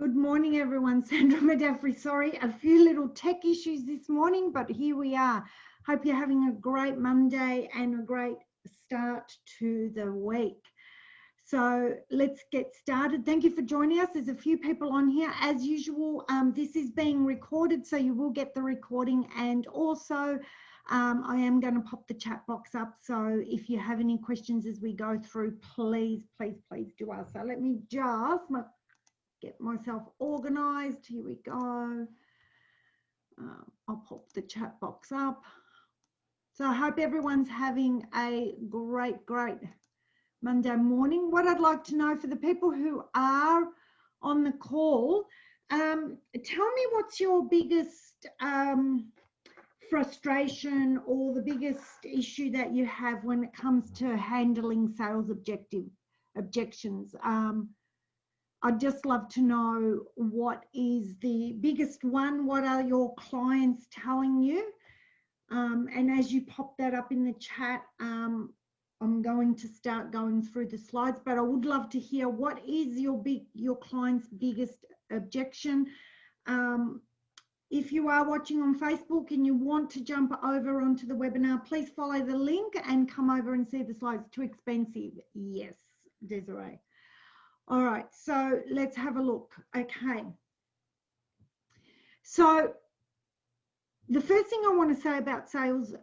Good morning, everyone. Sandra Medafri. Sorry, a few little tech issues this morning, but here we are. Hope you're having a great Monday and a great start to the week. So let's get started. Thank you for joining us. There's a few people on here. As usual, this is being recorded, so you will get the recording. And also, I am going to pop the chat box up. So if you have any questions as we go through, please do ask. So let me just get myself organized. Here we go. I'll pop the chat box up. So I hope everyone's having a great Monday morning. What I'd like to know for the people who are on the call, tell me what's your biggest frustration or the biggest issue that you have when it comes to handling sales objections. I'd just love to know what is the biggest one, what are your clients telling you? And as you pop that up in the chat, I'm going to start going through the slides, but I would love to hear what is your client's biggest objection. If you are watching on Facebook and you want to jump over onto the webinar, please follow the link and come over and see the slides. Too expensive? Yes, Desiree. All right, so let's have a look. Okay. So the first thing I want to say about sales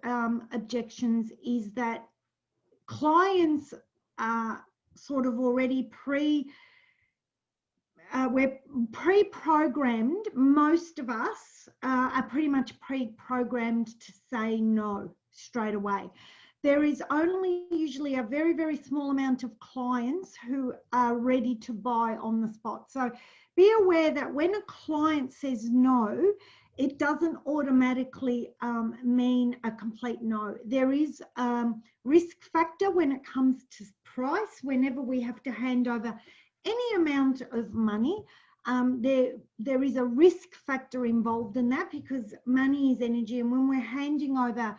objections is that clients are sort of already we're pre-programmed. Most of us are pretty much pre-programmed to say no straight away. There is only usually a very small amount of clients who are ready to buy on the spot. So be aware that when a client says no, it doesn't automatically mean a complete no. There is risk factor when it comes to price. Whenever we have to hand over any amount of money, there is a risk factor involved in that, because money is energy, and when we're handing over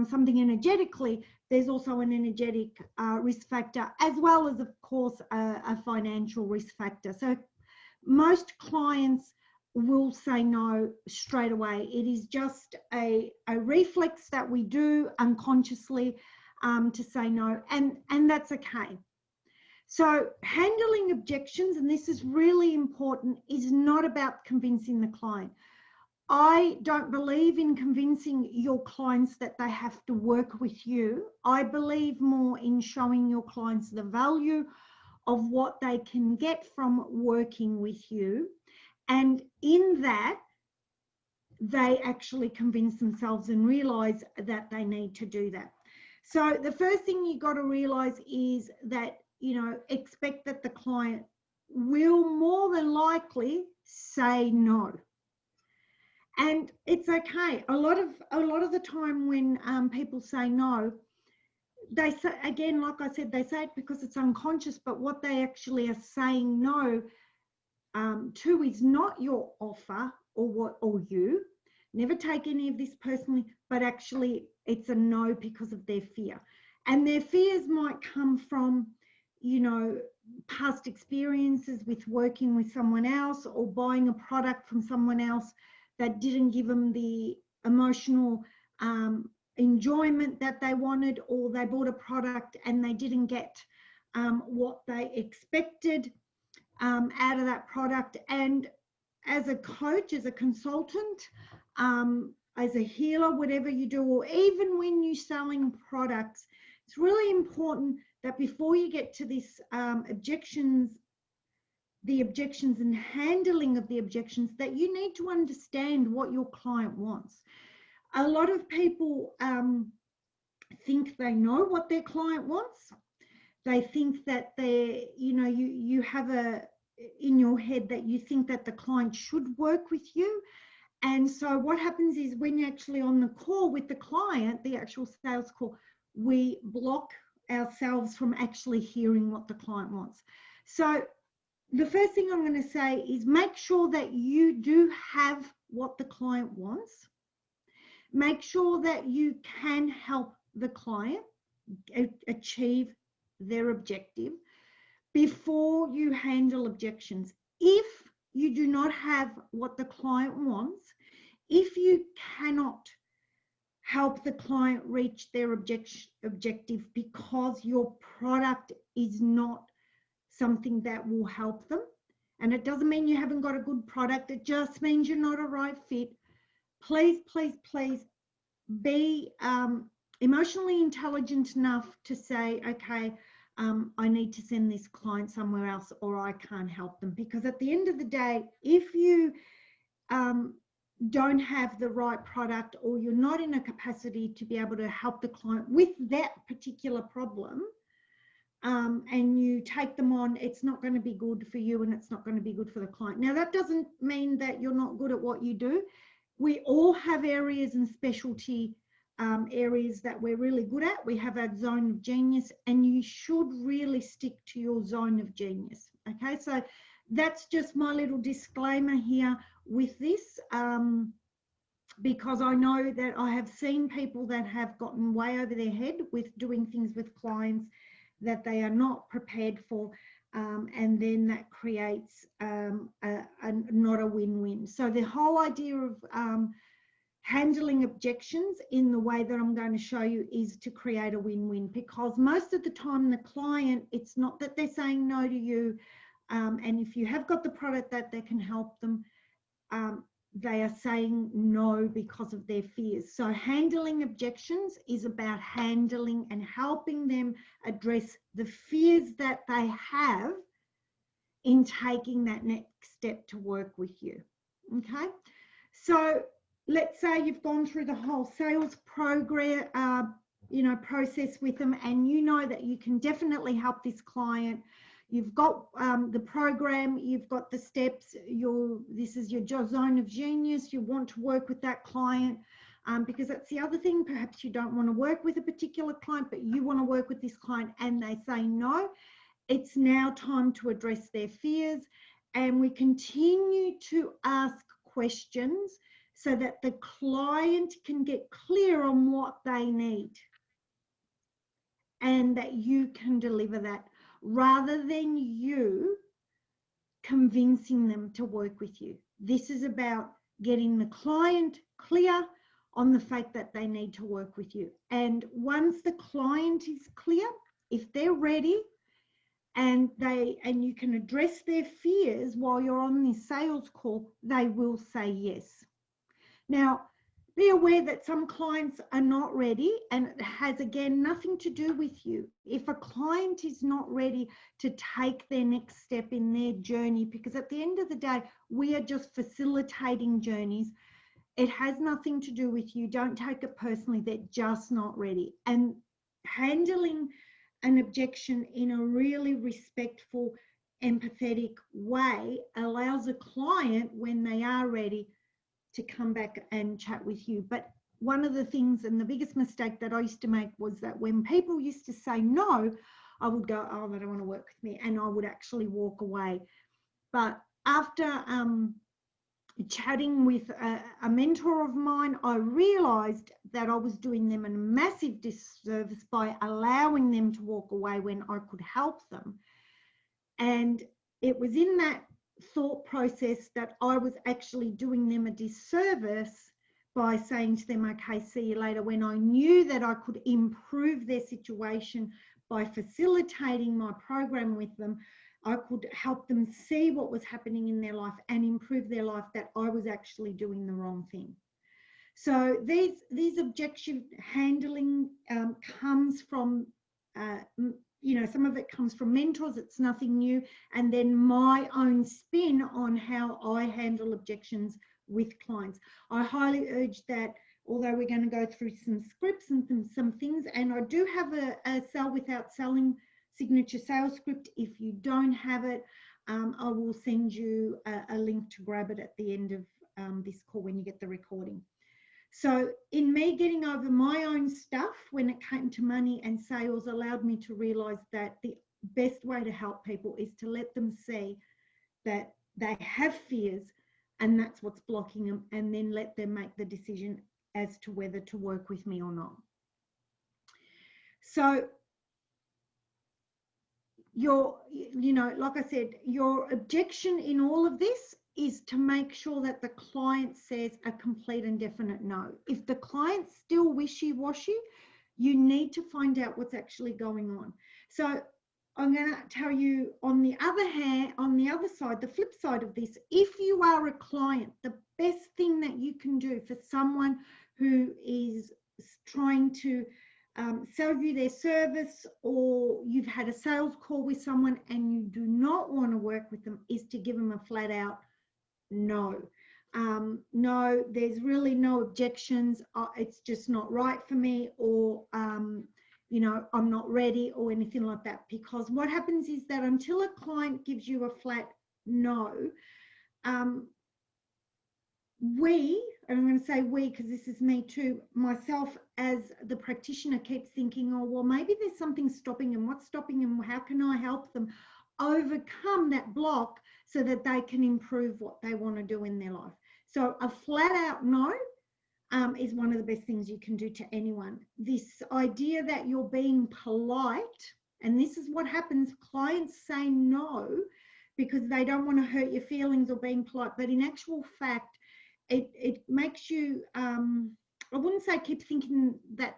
something energetically, there's also an energetic risk factor, as well as, of course, a financial risk factor. So most clients will say no straight away. It is just a reflex that we do unconsciously to say no, and that's okay. So handling objections, and this is really important, is not about convincing the client. I don't believe in convincing your clients that they have to work with you. I believe more in showing your clients the value of what they can get from working with you. And in that, they actually convince themselves and realize that they need to do that. So the first thing you got to realize is that, expect that the client will more than likely say no. And it's okay. A lot of the time when people say no, they say, again, like I said, they say it because it's unconscious, but what they actually are saying no to is not your offer or you. Never take any of this personally, but actually it's a no because of their fear. And their fears might come from, past experiences with working with someone else or buying a product from someone else that didn't give them the emotional enjoyment that they wanted, or they bought a product and they didn't get what they expected out of that product. And as a coach, as a consultant, as a healer, whatever you do, or even when you're selling products, it's really important that before you get to this objections and handling of the objections, that you need to understand what your client wants. A lot of people think they know what their client wants. They think that you have in your head that you think that the client should work with you. And so what happens is, when you're actually on the call with the client, the actual sales call, we block ourselves from actually hearing what the client wants. So the first thing I'm going to say is, make sure that you do have what the client wants. Make sure that you can help the client achieve their objective before you handle objections. If you do not have what the client wants, if you cannot help the client reach their objective because your product is not something that will help them, and it doesn't mean you haven't got a good product, it just means you're not a right fit, please, please, please be emotionally intelligent enough to say, okay, I need to send this client somewhere else, or I can't help them. Because at the end of the day, if you don't have the right product, or you're not in a capacity to be able to help the client with that particular problem, and you take them on, it's not going to be good for you, and it's not going to be good for the client. Now, that doesn't mean that you're not good at what you do. We all have areas and specialty areas that we're really good at. We have our zone of genius, and you should really stick to your zone of genius. Okay, so that's just my little disclaimer here with this, because I know that I have seen people that have gotten way over their head with doing things with clients that they are not prepared for, and then that creates not a win-win. So the whole idea of handling objections in the way that I'm going to show you is to create a win-win, because most of the time the client, it's not that they're saying no to you, and if you have got the product that can help them, they are saying no because of their fears. So handling objections is about handling and helping them address the fears that they have in taking that next step to work with you. Okay, so let's say you've gone through the whole sales program, process with them, and you know that you can definitely help this client. You've got the program, you've got the steps, this is your zone of genius, you want to work with that client, because that's the other thing, perhaps you don't want to work with a particular client, but you want to work with this client and they say no. It's now time to address their fears, and we continue to ask questions so that the client can get clear on what they need, and that you can deliver that, rather than you convincing them to work with you. This is about getting the client clear on the fact that they need to work with you. And once the client is clear, if they're ready, and you can address their fears while you're on this sales call, they will say yes. Now, be aware that some clients are not ready, and it has, again, nothing to do with you. If a client is not ready to take their next step in their journey, because at the end of the day, we are just facilitating journeys, it has nothing to do with you. Don't take it personally. They're just not ready. And handling an objection in a really respectful, empathetic way allows a client, when they are ready, to come back and chat with you. But one of the things, and the biggest mistake that I used to make, was that when people used to say no, I would go, oh, they don't want to work with me, and I would actually walk away. But after chatting with a mentor of mine, I realized that I was doing them a massive disservice by allowing them to walk away when I could help them. And it was in that thought process that I was actually doing them a disservice by saying to them, okay, see you later, when I knew that I could improve their situation by facilitating my program with them. I could help them see what was happening in their life and improve their life, that I was actually doing the wrong thing. So these objection handling comes from some of it comes from mentors. It's nothing new. And then my own spin on how I handle objections with clients. I highly urge that, although we're going to go through some scripts and some things, and I do have a Sell Without Selling signature sales script. If you don't have it, I will send you a link to grab it at the end of this call when you get the recording. So in me getting over my own stuff when it came to money and sales, allowed me to realize that the best way to help people is to let them see that they have fears, and that's what's blocking them, and then let them make the decision as to whether to work with me or not. So like I said, your objection in all of this is to make sure that the client says a complete and definite no. If the client's still wishy-washy, you need to find out what's actually going on. So I'm going to tell you, on the other hand, on the other side, the flip side of this, if you are a client, the best thing that you can do for someone who is trying to sell you their service, or you've had a sales call with someone and you do not want to work with them, is to give them a flat out no. No, there's really no objections. It's just not right for me, or you know, I'm not ready, or anything like that. Because what happens is that until a client gives you a flat no, we, and I'm going to say we because this is me too, myself as the practitioner, keeps thinking, oh, well, maybe there's something stopping them. What's stopping them? How can I help them overcome that block so that they can improve what they want to do in their life? So a flat out no is one of the best things you can do to anyone. This idea that you're being polite, and this is what happens, clients say no because they don't want to hurt your feelings or being polite, but in actual fact, it makes you, I wouldn't say keep thinking that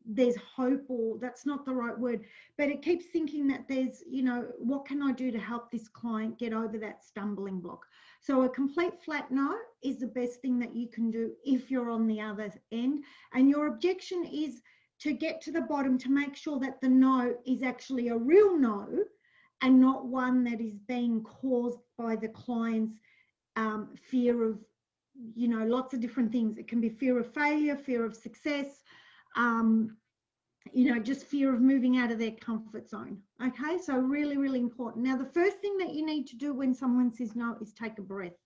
there's hope, or that's not the right word, but it keeps thinking that there's, you know, what can I do to help this client get over that stumbling block? So a complete flat no is the best thing that you can do if you're on the other end. And your objection is to get to the bottom, to make sure that the no is actually a real no and not one that is being caused by the client's fear of, you know, lots of different things. It can be fear of failure, fear of success, you know, just fear of moving out of their comfort zone. Okay, so really, really important. Now, the first thing that you need to do when someone says no is take a breath.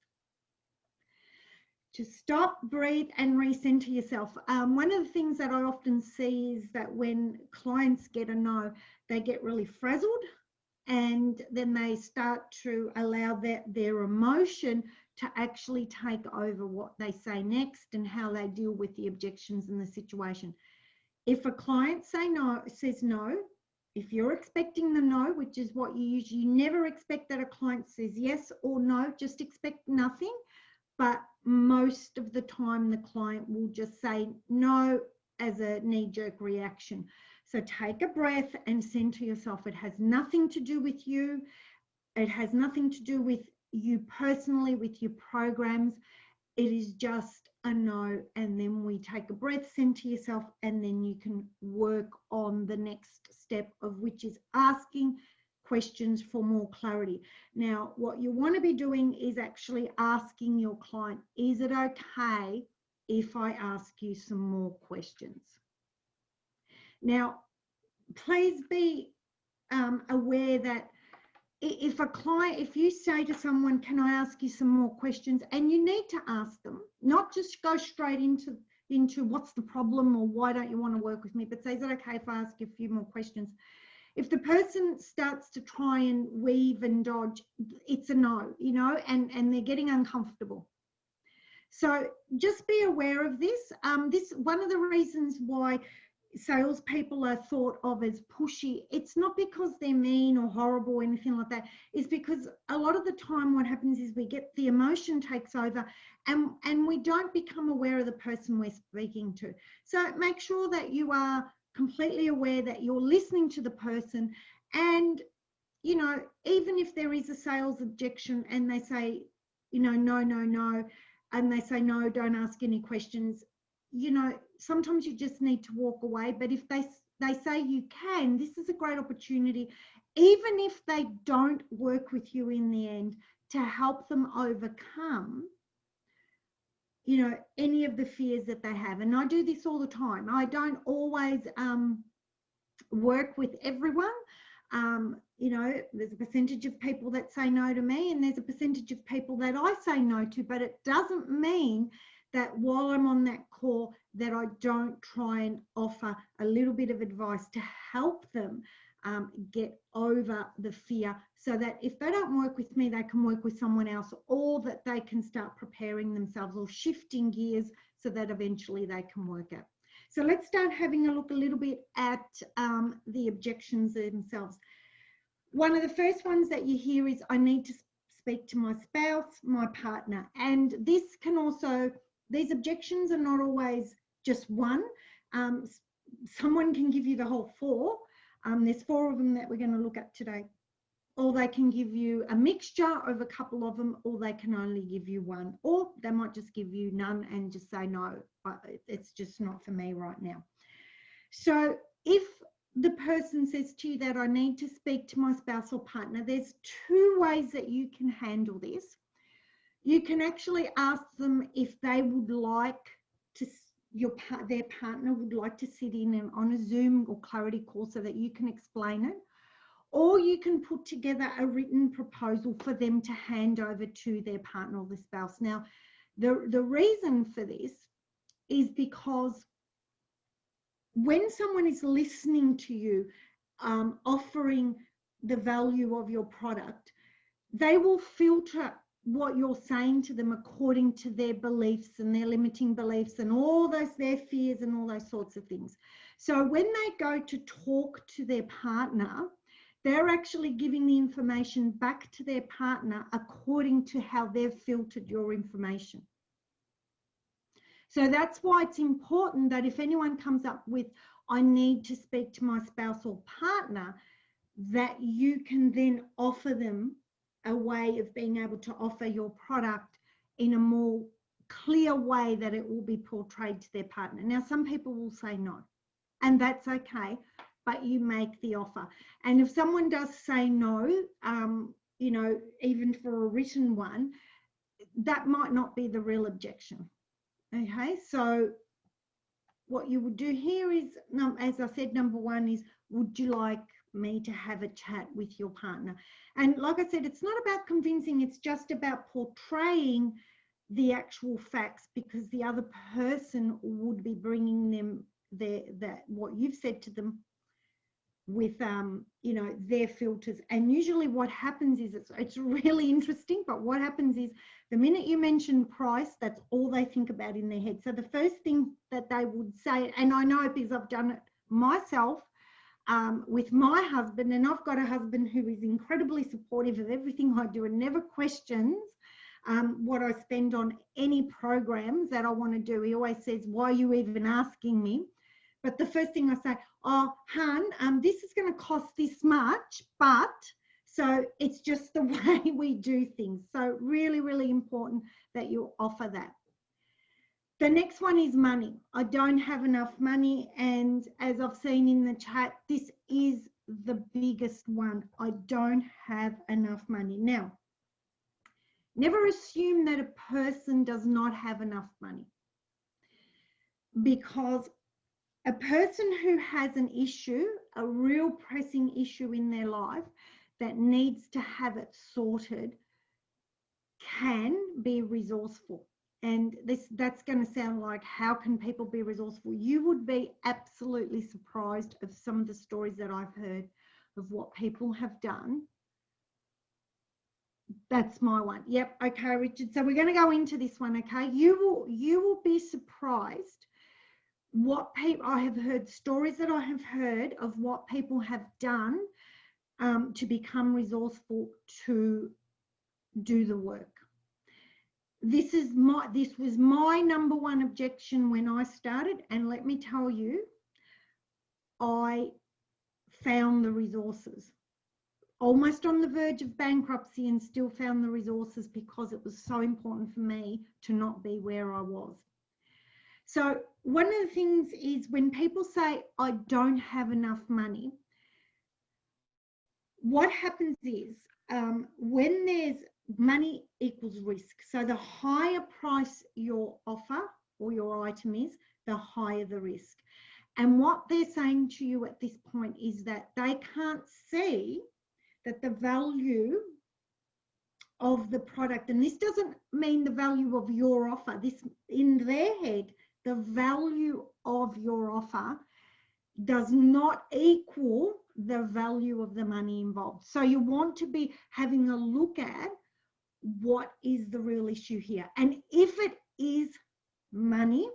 Just stop, breathe, and recenter yourself. One of the things that I often see is that when clients get a no, they get really frazzled, and then they start to allow their emotion to actually take over what they say next and how they deal with the objections in the situation. If a client says no, if you're expecting the no, which is what you usually never expect that a client says yes or no, just expect nothing. But most of the time, the client will just say no as a knee-jerk reaction. So take a breath and center yourself. It has nothing to do with you. It has nothing to do with you personally, with your programs. It is just a no, and then we take a breath, center yourself, and then you can work on the next step, of which is asking questions for more clarity. Now, what you want to be doing is actually asking your client, is it okay if I ask you some more questions? Now, please be aware that if you say to someone, can I ask you some more questions, and you need to ask them, not just go straight into what's the problem or why don't you want to work with me, but say, is it okay if I ask you a few more questions? If the person starts to try and weave and dodge, it's a no, you know, and they're getting uncomfortable. So just be aware of this. One of the reasons why salespeople are thought of as pushy, it's not because they're mean or horrible or anything like that. It's because a lot of the time what happens is we get the emotion takes over, and we don't become aware of the person we're speaking to. So make sure that you are completely aware that you're listening to the person, and, you know, even if there is a sales objection and they say, you know, no, and they say, no, don't ask any questions, you know, sometimes you just need to walk away. But if they say you can, this is a great opportunity, even if they don't work with you in the end, to help them overcome, you know, any of the fears that they have. And I do this all the time. I don't always work with everyone. You know, there's a percentage of people that say no to me, and there's a percentage of people that I say no to, but it doesn't mean that while I'm on that call that I don't try and offer a little bit of advice to help them get over the fear, so that if they don't work with me, they can work with someone else, or that they can start preparing themselves or shifting gears so that eventually they can work out. So let's start having a look a little bit at the objections themselves. One of the first ones that you hear is, I need to speak to my spouse, my partner. And this can also, these objections are not always just one. Someone can give you the whole four. There's four of them that we're going to look at today. Or they can give you a mixture of a couple of them, or they can only give you one, or they might just give you none and just say, no, it's just not for me right now. So if the person says to you that I need to speak to my spouse or partner, there's two ways that you can handle this. You can actually ask them if they would like to, their partner would like to sit in on a Zoom or Clarity call so that you can explain it. Or you can put together a written proposal for them to hand over to their partner or the spouse. Now, the reason for this is because when someone is listening to you, offering the value of your product, they will filter what you're saying to them according to their beliefs and their limiting beliefs and all those, their fears and all those sorts of things. So when they go to talk to their partner, they're actually giving the information back to their partner according to how they've filtered your information. So that's why it's important that if anyone comes up with, I need to speak to my spouse or partner, that you can then offer them a way of being able to offer your product in a more clear way that it will be portrayed to their partner. Now, some people will say no, and that's okay, but you make the offer. And if someone does say no, you know, even for a written one, that might not be the real objection. Okay, so what you would do here is, as I said, number one is, would you like me to have a chat with your partner? And like I said, it's not about convincing, it's just about portraying the actual facts, because the other person would be bringing them what you've said to them with you know, their filters. And usually what happens is, it's really interesting, but what happens is the minute you mention price, that's all they think about in their head. So the first thing that they would say, and I know because I've done it myself with my husband, and I've got a husband who is incredibly supportive of everything I do and never questions what I spend on any programs that I want to do. He always says, why are you even asking me? But the first thing I say, oh, hun, this is going to cost this much, but so it's just the way we do things. So really, really important that you offer that. The next one is money. I don't have enough money. And as I've seen in the chat, this is the biggest one. I don't have enough money. Now, never assume that a person does not have enough money, because a person who has an issue, a real pressing issue in their life that needs to have it sorted, can be resourceful. And that's going to sound like, how can people be resourceful? You would be absolutely surprised of some of the stories that I've heard of what people have done. That's my one. Yep. Okay, Richard. So we're going to go into this one. Okay. You will be surprised what people, I have heard stories that I have heard of what people have done to become resourceful to do the work. This was my number one objection when I started, and let me tell you, I found the resources. Almost on the verge of bankruptcy, and still found the resources because it was so important for me to not be where I was. So one of the things is, when people say, I don't have enough money, what happens is, when there's money equals risk. So the higher price your offer or your item is, the higher the risk. And what they're saying to you at this point is that they can't see that the value of the product, and this doesn't mean the value of your offer, this, in their head, the value of your offer does not equal the value of the money involved. So you want to be having a look at what is the real issue here. And if it is money,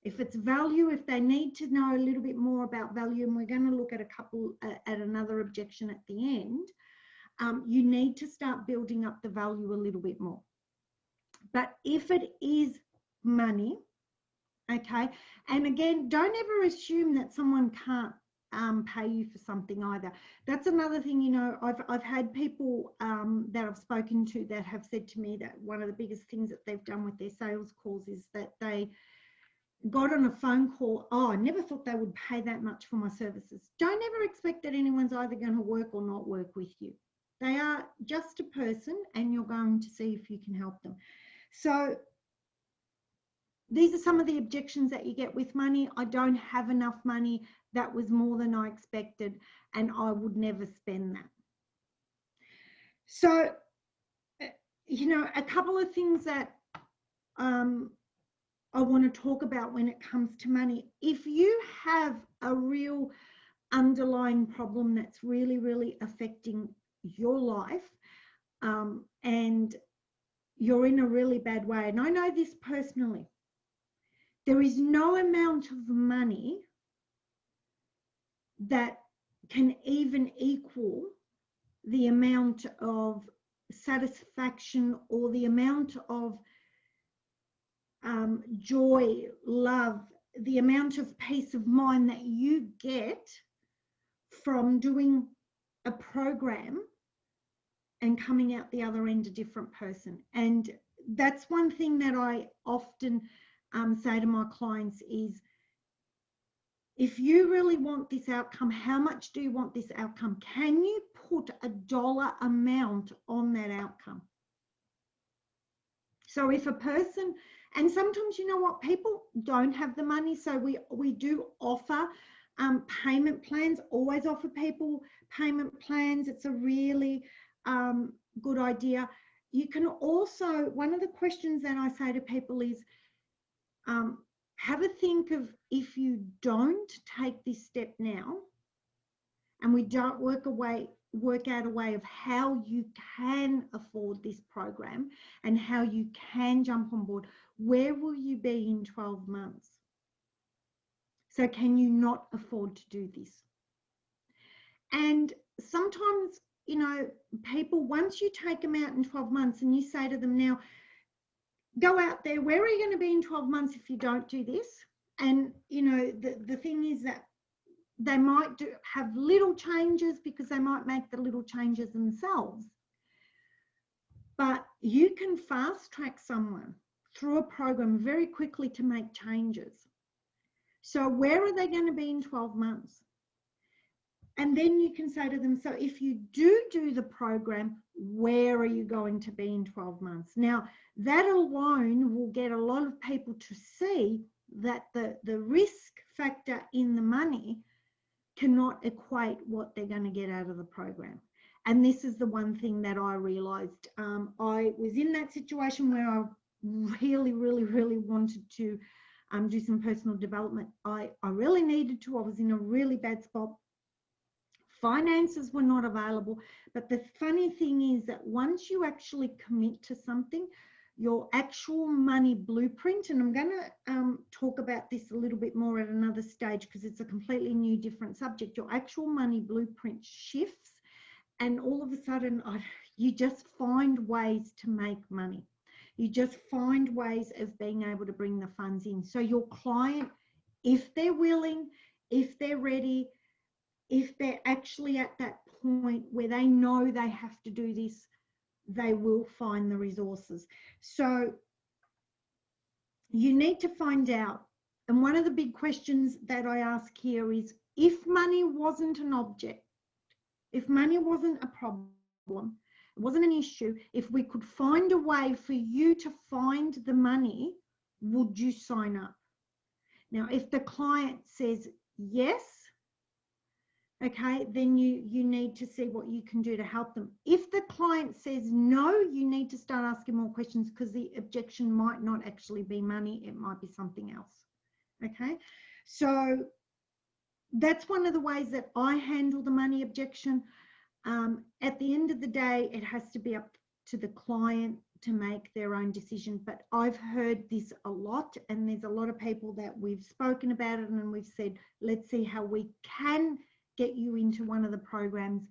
if it's value, if they need to know a little bit more about value, and we're going to look at a couple at another objection at the end, you need to start building up the value a little bit more. But if it is money, okay, and again, don't ever assume that someone can't pay you for something either. That's another thing, you know, I've had people that I've spoken to that have said to me that one of the biggest things that they've done with their sales calls is that they got on a phone call, oh, I never thought they would pay that much for my services. Don't ever expect that anyone's either going to work or not work with you. They are just a person, and you're going to see if you can help them. So these are some of the objections that you get with money. I don't have enough money. That was more than I expected, and I would never spend that. So, you know, a couple of things that I want to talk about when it comes to money. If you have a real underlying problem that's really, really affecting your life, and you're in a really bad way, and I know this personally, there is no amount of money that can even equal the amount of satisfaction or the amount of joy, love, the amount of peace of mind that you get from doing a program and coming out the other end a different person. And that's one thing that I often say to my clients is, if you really want this outcome, how much do you want this outcome? Can you put a dollar amount on that outcome? So if a person, and sometimes, you know what, people don't have the money, so we do offer payment plans, always offer people payment plans. It's a really good idea. You can also, one of the questions that I say to people is, have a think of, if you don't take this step now, and we don't work out a way of how you can afford this program and how you can jump on board, where will you be in 12 months? So can you not afford to do this? And sometimes, you know, people, once you take them out in 12 months and you say to them, now, go out there, where are you going to be in 12 months if you don't do this? And, you know, the thing is that they might have little changes because they might make the little changes themselves. But you can fast track someone through a program very quickly to make changes. So where are they going to be in 12 months? And then you can say to them, so if you do the program, where are you going to be in 12 months? Now, that alone will get a lot of people to see that the risk factor in the money cannot equate what they're going to get out of the program. And this is the one thing that I realized. I was in that situation where I really, really, really wanted to do some personal development. I really needed to. I was in a really bad spot. Finances were not available. But the funny thing is that once you actually commit to something, your actual money blueprint, and I'm going to talk about this a little bit more at another stage because it's a completely new, different subject. Your actual money blueprint shifts, and all of a sudden you just find ways to make money. You just find ways of being able to bring the funds in. So your client, if they're willing, if they're ready, if they're actually at that point where they know they have to do this, they will find the resources. So you need to find out. And one of the big questions that I ask here is, if money wasn't an object, if money wasn't a problem, it wasn't an issue, if we could find a way for you to find the money, would you sign up? Now, if the client says yes, okay, then you need to see what you can do to help them. If the client says no, you need to start asking more questions, because the objection might not actually be money, it might be something else. Okay, so that's one of the ways that I handle the money objection. At the end of the day, it has to be up to the client to make their own decision. But I've heard this a lot, and there's a lot of people that we've spoken about it and we've said, let's see how we can get you into one of the programs.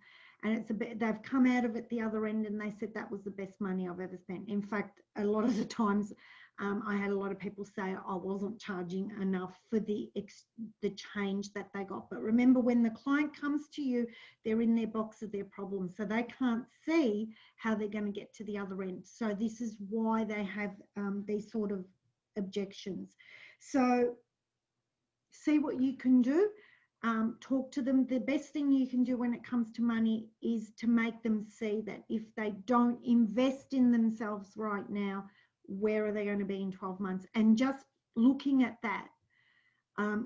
and it's a bit, they've come out of it the other end and they said that was the best money I've ever spent. In fact, a lot of the times I had a lot of people say I wasn't charging enough for the change that they got. But remember, when the client comes to you, they're in their box of their problems, so they can't see how they're going to get to the other end. So this is why they have these sort of objections. So see what you can do. Talk to them. The best thing you can do when it comes to money is to make them see that if they don't invest in themselves right now, where are they going to be in 12 months? And just looking at that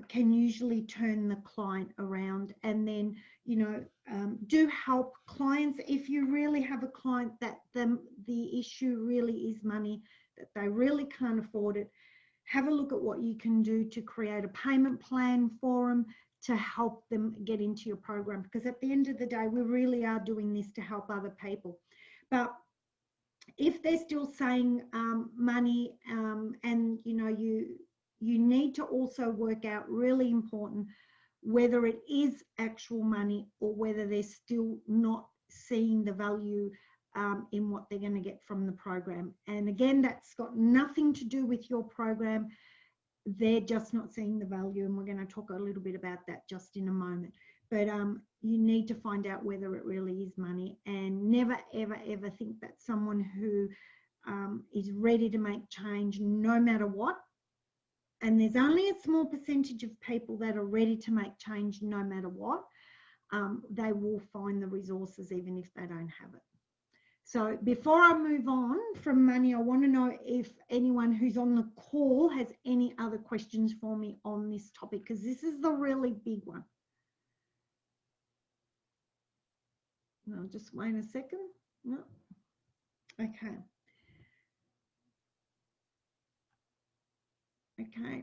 can usually turn the client around. And then, you know, do help clients. If you really have a client that the issue really is money, that they really can't afford it, have a look at what you can do to create a payment plan for them to help them get into your program. Because at the end of the day, we really are doing this to help other people. But if they're still saying money, and you know, you need to also work out, really important, whether it is actual money or whether they're still not seeing the value in what they're going to get from the program. And again, that's got nothing to do with your program. They're just not seeing the value, and we're going to talk a little bit about that just in a moment. But you need to find out whether it really is money, and never, ever, ever think that someone who is ready to make change no matter what, and there's only a small percentage of people that are ready to make change no matter what, they will find the resources even if they don't have it. So before I move on from money, I want to know if anyone who's on the call has any other questions for me on this topic, because this is the really big one. No, just wait a second. No. Okay. Okay.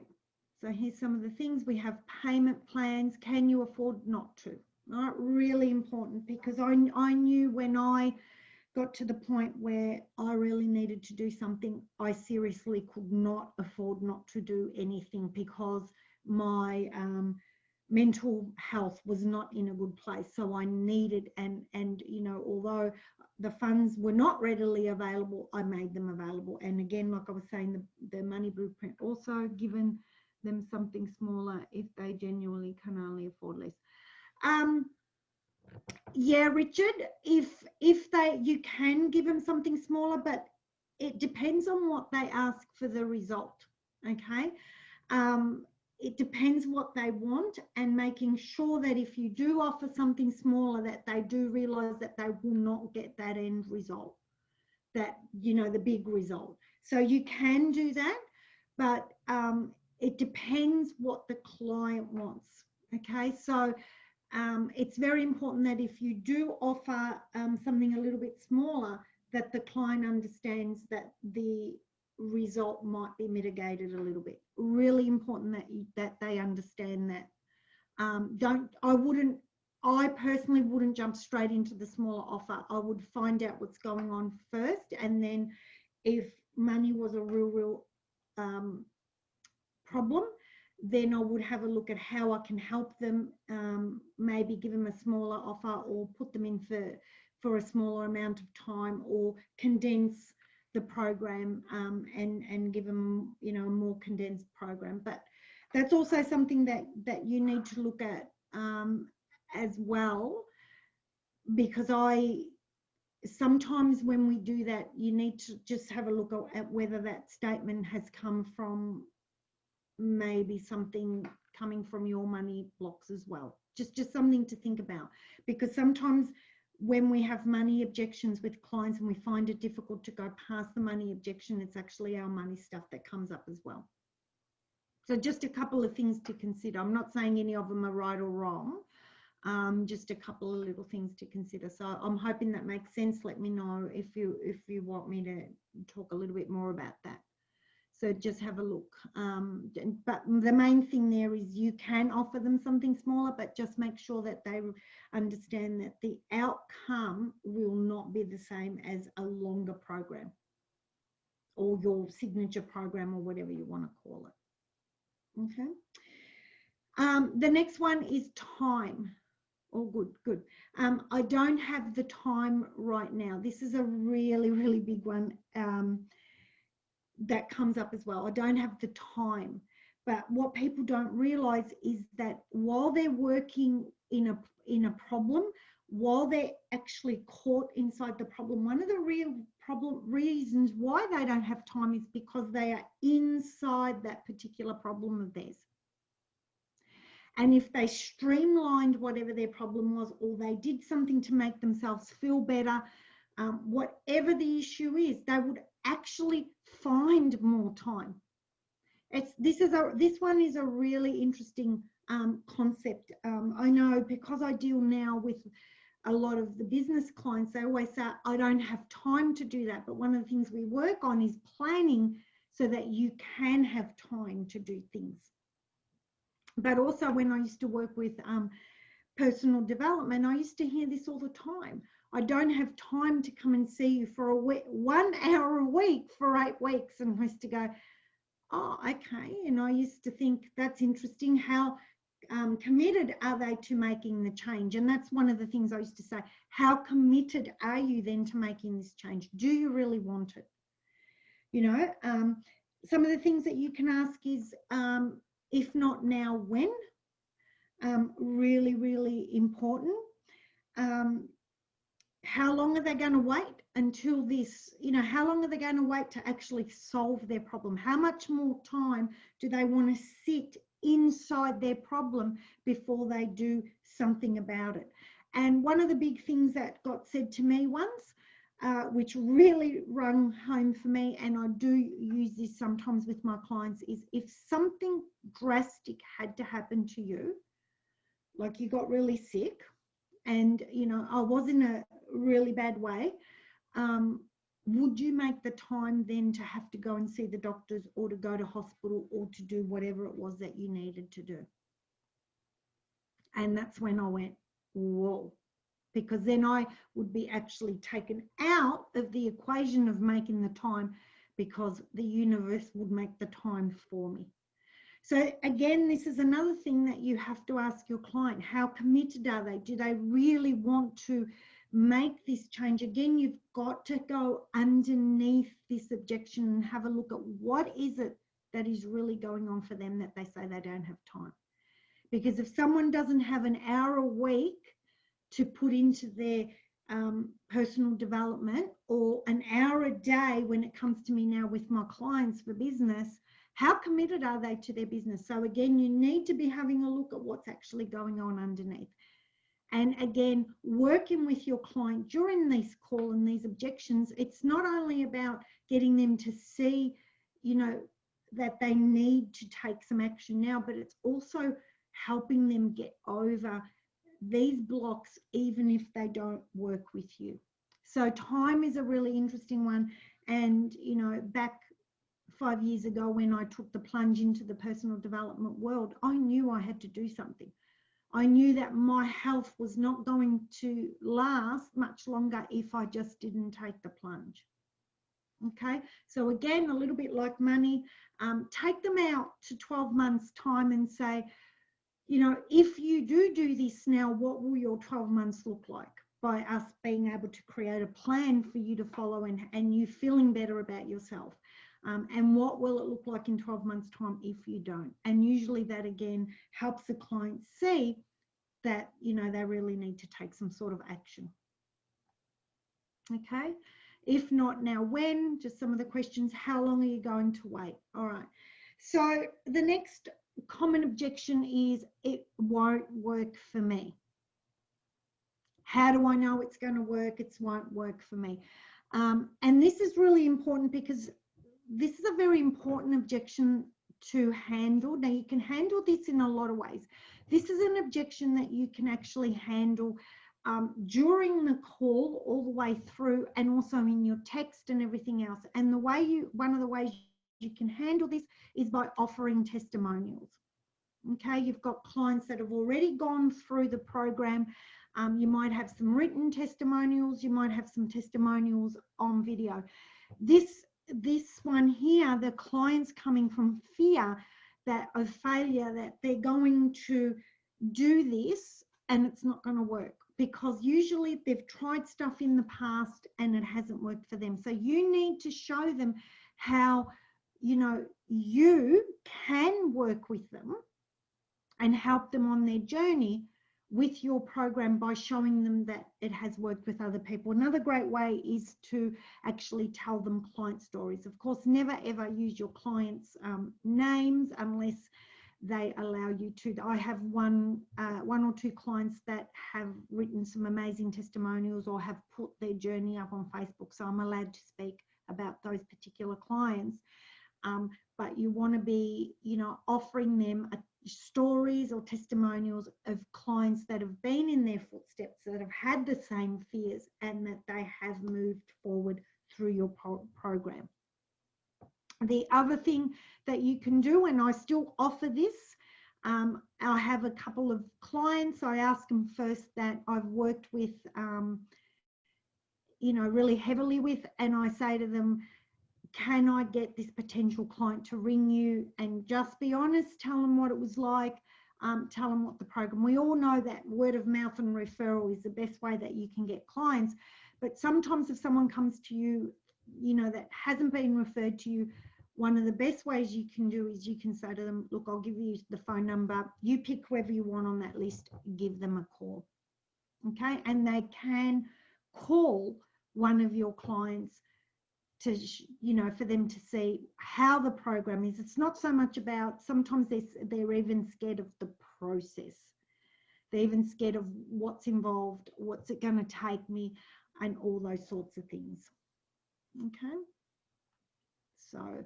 So here's some of the things. We have payment plans. Can you afford not to? All right, really important, because I knew when I got to the point where I really needed to do something, I seriously could not afford not to do anything, because my mental health was not in a good place. So I needed, and you know, although the funds were not readily available, I made them available. And again, like I was saying, the money blueprint also given them something smaller if they genuinely can only afford less. Yeah, Richard, if you can give them something smaller, but it depends on what they ask for the result. Okay. It depends what they want, and making sure that if you do offer something smaller, that they do realize that they will not get that end result, that, you know, the big result. So you can do that, but it depends what the client wants. Okay. So it's very important that if you do offer something a little bit smaller, that the client understands that the result might be mitigated a little bit. Really important that they understand that. I personally wouldn't jump straight into the smaller offer. I would find out what's going on first, and then if money was a real problem, then I would have a look at how I can help them, maybe give them a smaller offer, or put them in for a smaller amount of time, or condense the program and give them, you know, a more condensed program. But that's also something that you need to look at as well, because sometimes when we do that, you need to just have a look at whether that statement has come from maybe something coming from your money blocks as well. Just something to think about, because sometimes when we have money objections with clients and we find it difficult to go past the money objection, it's actually our money stuff that comes up as well. So just a couple of things to consider. I'm not saying any of them are right or wrong, just a couple of little things to consider. So I'm hoping that makes sense. Let me know if you want me to talk a little bit more about that. So just have a look. But the main thing there is you can offer them something smaller, but just make sure that they understand that the outcome will not be the same as a longer program, or your signature program, or whatever you want to call it. Okay. The next one is time. All good, good. I don't have the time right now. This is a really, really big one that comes up as well. I don't have the time. But what people don't realize is that while they're working in a problem, while they're actually caught inside the problem, one of the real reasons why they don't have time is because they are inside that particular problem of theirs. And if they streamlined whatever their problem was, or they did something to make themselves feel better, whatever the issue is, they would actually find more time. This one is a really interesting concept. I know because I deal now with a lot of the business clients, they always say, I don't have time to do that. But one of the things we work on is planning so that you can have time to do things. But also when I used to work with personal development, I used to hear this all the time. I don't have time to come and see you for a week, 1 hour a week for 8 weeks. And I used to go, oh, okay. And I used to think that's interesting. How committed are they to making the change? And that's one of the things I used to say. How committed are you then to making this change? Do you really want it? You know, some of the things that you can ask is, if not now, when? Really, really important. How long are they going to wait until this, you know, how long are they going to wait to actually solve their problem? How much more time do they want to sit inside their problem before they do something about it? And one of the big things that got said to me once, which really rung home for me, and I do use this sometimes with my clients, is if something drastic had to happen to you, like you got really sick, and, you know, I was in a really bad way, would you make the time then to have to go and see the doctors or to go to hospital or to do whatever it was that you needed to do? And that's when I went, whoa, because then I would be actually taken out of the equation of making the time, because the universe would make the time for me. So again, this is another thing that you have to ask your client. How committed are they? Do they really want to make this change? Again, you've got to go underneath this objection and have a look at what is it that is really going on for them that they say they don't have time. Because if someone doesn't have an hour a week to put into their personal development, or an hour a day when it comes to me now with my clients for business, how committed are they to their business? So again, you need to be having a look at what's actually going on underneath. And again, working with your client during this call and these objections, it's not only about getting them to see, you know, that they need to take some action now, but it's also helping them get over these blocks, even if they don't work with you. So time is a really interesting one. And, you know, back 5 years ago when I took the plunge into the personal development world, I knew I had to do something. I knew that my health was not going to last much longer if I just didn't take the plunge. Okay, so again, a little bit like money, take them out to 12 months time and say, you know, if you do this now, what will your 12 months look like? By us being able to create a plan for you to follow and you feeling better about yourself. And what will it look like in 12 months time if you don't? And usually that again helps the client see that, you know, they really need to take some sort of action. Okay, if not now, when? Just some of the questions. How long are you going to wait? All right, so the next common objection is, it won't work for me. How do I know it's going to work? It won't work for me. And this is really important, because this is a very important objection to handle. Now, you can handle this in a lot of ways. This is an objection that you can actually handle during the call all the way through, and also in your text and everything else. And the way one of the ways you can handle this is by offering testimonials. Okay, you've got clients that have already gone through the program. You might have some written testimonials. You might have some testimonials on video. This one here, the client's coming from fear of failure, that they're going to do this and it's not going to work, because usually they've tried stuff in the past and it hasn't worked for them. So you need to show them how, you know, you can work with them and help them on their journey with your program by showing them that it has worked with other people. Another great way is to actually tell them client stories. Of course, never ever use your clients' names unless they allow you to. I have one or two clients that have written some amazing testimonials or have put their journey up on Facebook, so I'm allowed to speak about those particular clients. But you want to be, you know, offering them stories or testimonials of clients that have been in their footsteps, that have had the same fears, and that they have moved forward through your program. The other thing that you can do, and I still offer this, I have a couple of clients, I ask them first that I've worked with, you know, really heavily with, and I say to them, can I get this potential client to ring you and just be honest, tell them what it was like, tell them what the program, we all know that word of mouth and referral is the best way that you can get clients. But sometimes if someone comes to you, you know, that hasn't been referred to you, one of the best ways you can do is you can say to them, look, I'll give you the phone number, you pick whoever you want on that list, give them a call. Okay, and they can call one of your clients to, you know, for them to see how the program is. It's not so much about, sometimes they're even scared of the process. They're even scared of what's involved, what's it going to take me, and all those sorts of things. Okay, so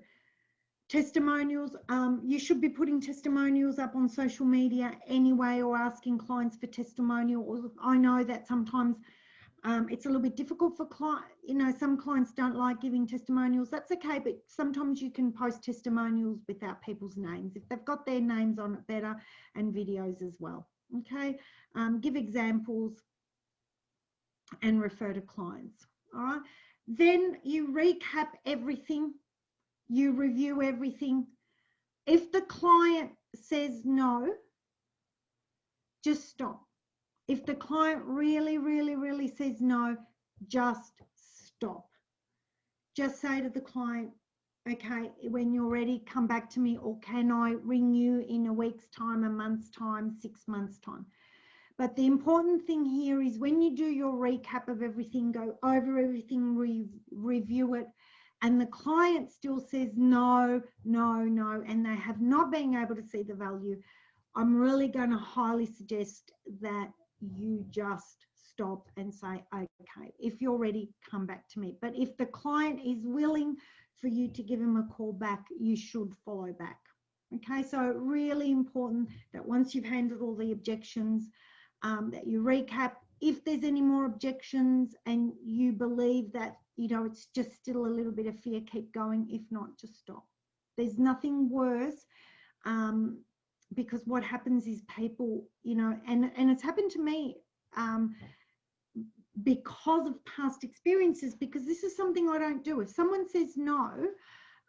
testimonials, you should be putting testimonials up on social media anyway, or asking clients for testimonials. I know that sometimes it's a little bit difficult for clients, you know, some clients don't like giving testimonials. That's okay, but sometimes you can post testimonials without people's names. If they've got their names on it, better, and videos as well. Okay, give examples and refer to clients. All right, then you recap everything, you review everything. If the client says no, just stop. If the client really says no, just stop. Just say to the client, okay, when you're ready, come back to me, or can I ring you in a week's time, a month's time, 6 months' time? But the important thing here is when you do your recap of everything, go over everything, review it, and the client still says no, and they have not been able to see the value, I'm really going to highly suggest that you just stop and say, okay, if you're ready, come back to me. But if the client is willing for you to give him a call back, you should follow back. Okay, so really important that once you've handled all the objections, that you recap. If there's any more objections and you believe that, you know, it's just still a little bit of fear, keep going. If not, just stop. There's nothing worse, because what happens is people, you know, and it's happened to me because of past experiences, because this is something I don't do. If someone says no,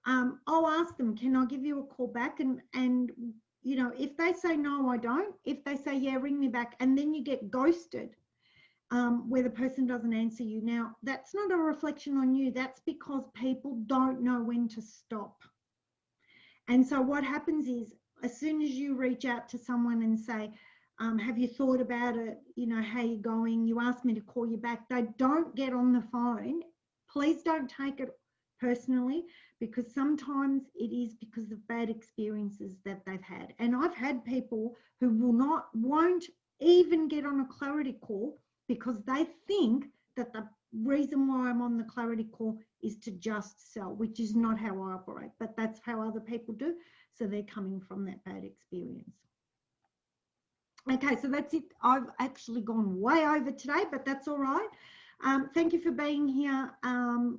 I'll ask them, can I give you a call back? And you know, if they say no, I don't. If they say, yeah, ring me back, and then you get ghosted, where the person doesn't answer you. Now, that's not a reflection on you. That's because people don't know when to stop. And so what happens is, as soon as you reach out to someone and say, have you thought about it? You know, how you going? You asked me to call you back. They don't get on the phone. Please don't take it personally, because sometimes it is because of bad experiences that they've had. And I've had people who won't even get on a clarity call because they think that the reason why I'm on the clarity call is to just sell, which is not how I operate, but that's how other people do. So they're coming from that bad experience. Okay, so that's it. I've actually gone way over today, but that's all right. Thank you for being here,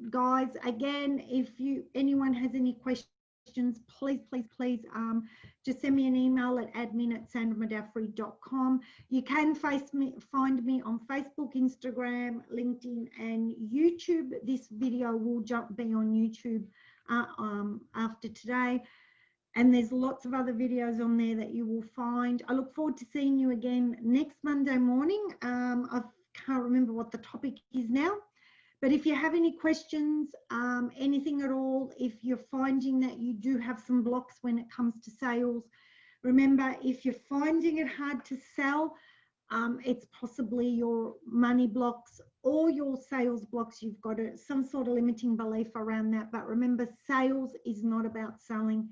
guys. Again, if anyone has any questions, please just send me an email at admin@sandramadafri.com. You can find me on Facebook, Instagram, LinkedIn, and YouTube. This video will be on YouTube after today. And there's lots of other videos on there that you will find. I look forward to seeing you again next Monday morning. I can't remember what the topic is now, but if you have any questions, anything at all, if you're finding that you do have some blocks when it comes to sales, remember, if you're finding it hard to sell, it's possibly your money blocks or your sales blocks. You've got some sort of limiting belief around that. But remember, sales is not about selling.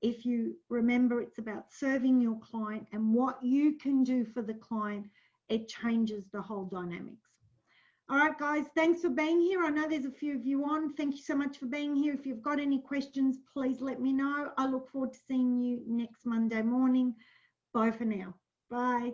If you remember, it's about serving your client, and what you can do for the client, it changes the whole dynamics. All right, guys, thanks for being here. I know there's a few of you on. Thank you so much for being here. If you've got any questions, please let me know. I look forward to seeing you next Monday morning. Bye for now. Bye.